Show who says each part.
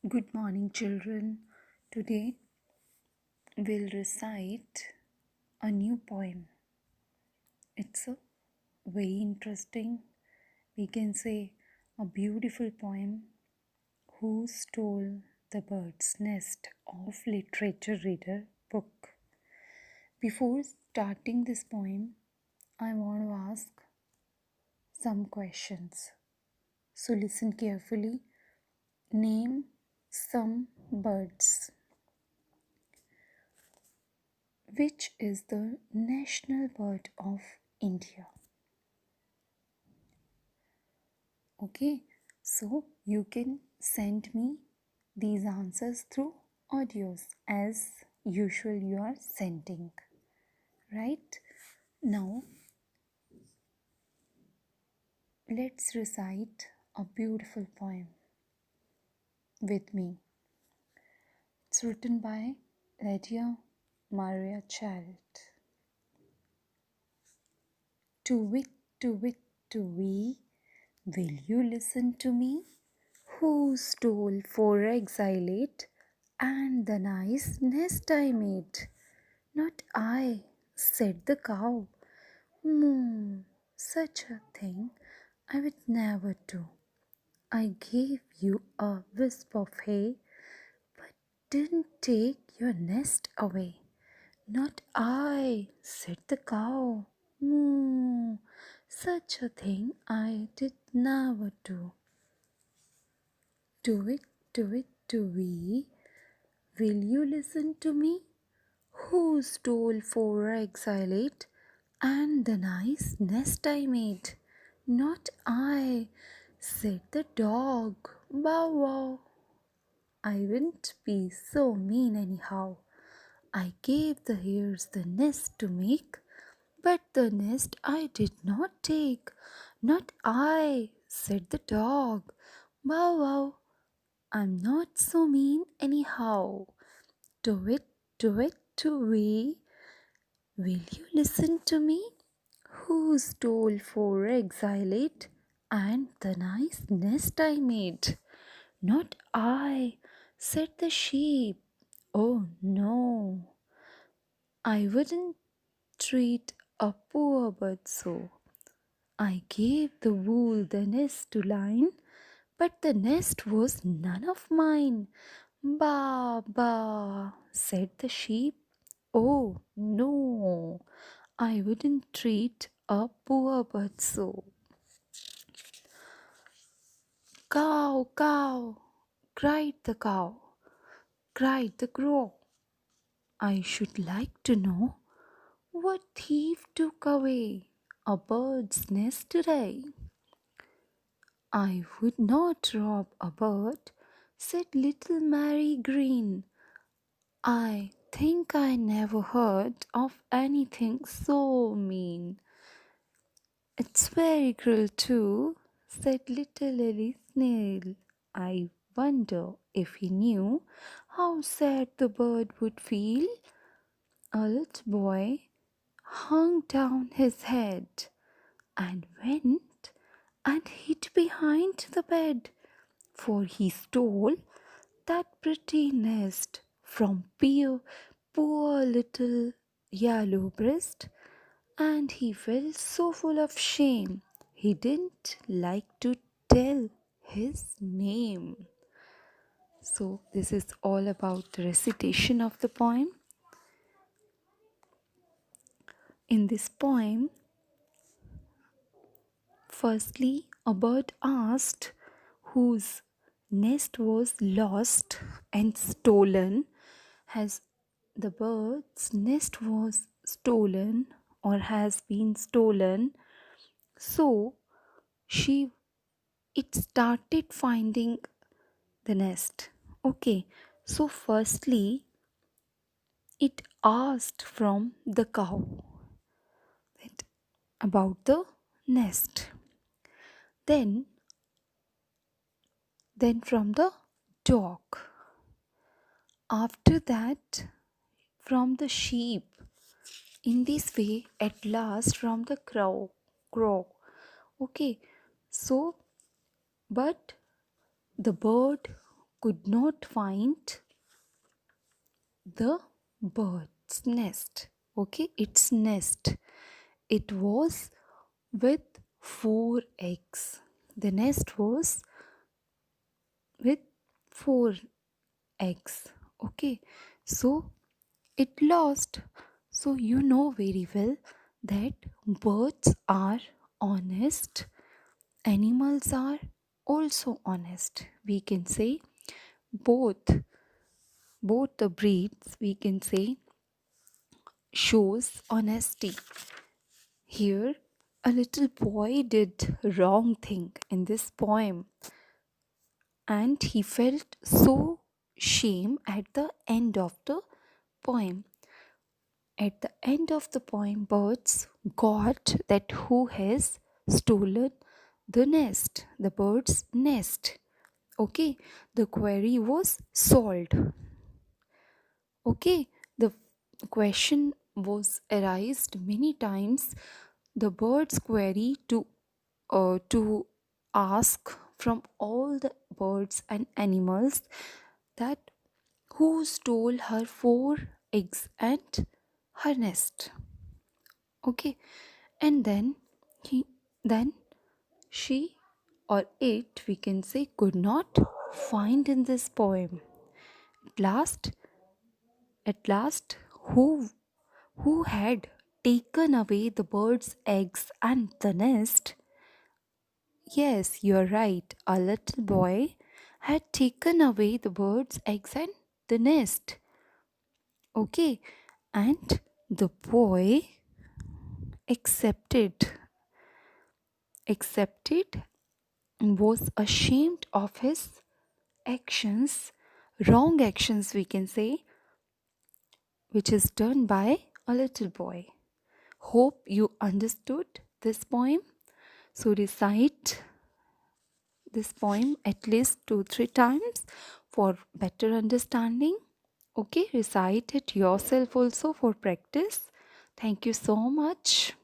Speaker 1: Good morning, children. Today we'll recite a new poem. It's a very interesting, we can say, a beautiful poem. Who Stole the Bird's Nest of Literature Reader book. Before starting this poem, I want to ask some questions. So listen carefully. Name some birds. Which is the national bird of India? Okay, so you can send me these answers through audios as usual you are sending, right? Now let's recite a beautiful poem with me. It's written by Lydia Maria Child. To wit, to wit, to wee, will you listen to me? Who stole 4 eggs I laid, and the nice nest I made? Not I, said the cow. Moo, such a thing I would never do. I gave you a wisp of hay, but didn't take your nest away. Not I, said the cow. Moo, such a thing I did never do. Do it, do it, do we? Will you listen to me? Who stole 4 eggs I laid, and the nice nest I made? Not I, said the dog. Bow wow. I wouldn't be so mean anyhow. I gave the hares the nest to make, but the nest I did not take. Not I, said the dog. Bow wow. I'm not so mean anyhow. Do it, do it, do we? Will you listen to me? Who stole 4 eggs I laid, and the nice nest I made? Not I, said the sheep. Oh no, I wouldn't treat a poor bird so. I gave the wool the nest to line, but the nest was none of mine. Ba, ba, said the sheep. Oh, no, I wouldn't treat a poor bird so. Cow, cow, cried the cow, cried the crow. I should like to know what thief took away a bird's nest today. I would not rob a bird, said little Mary Green. I think I never heard of anything so mean. It's very cruel too, said little Lily Snail. I wonder if he knew how sad the bird would feel. A little boy hung down his head and went and hid behind the bed, for he stole that pretty nest from poor little yellow breast, and he felt so full of shame he didn't like to tell his name. So, this is all about the recitation of the poem. In this poem, firstly, a bird asked whose nest was lost and stolen. Has the bird's nest was stolen or has been stolen, so she it started finding the nest. Okay, so firstly it asked from the cow that about the nest, then from the dog, after that from the sheep, in this way at last from the crow. Okay, so but the bird could not find the bird's nest. Okay, its nest. It was with four eggs. The nest was with four eggs. Okay, so it lost. So you know very well that birds are honest, animals are also honest. We can say both the breeds, we can say, shows honesty. Here a little boy did wrong thing in this poem, and he felt so shame at the end of the poem. At the end of the poem, birds got that who has stolen the nest, the bird's nest. Okay, the query was solved. Okay, the question was arised many times. The bird's query to ask from all the birds and animals that who stole her four eggs and her nest. Okay, and then she or it, we can say, could not find in this poem. At last, who had taken away the bird's eggs and the nest? Yes, you're right. A little boy had taken away the bird's eggs and the nest. Okay, and the boy accepted accepted and was ashamed of his actions, wrong actions, we can say, which is done by a little boy. Hope you understood this poem. So recite this poem at least 2-3 times for better understanding. Okay, recite it yourself also for practice. Thank you so much.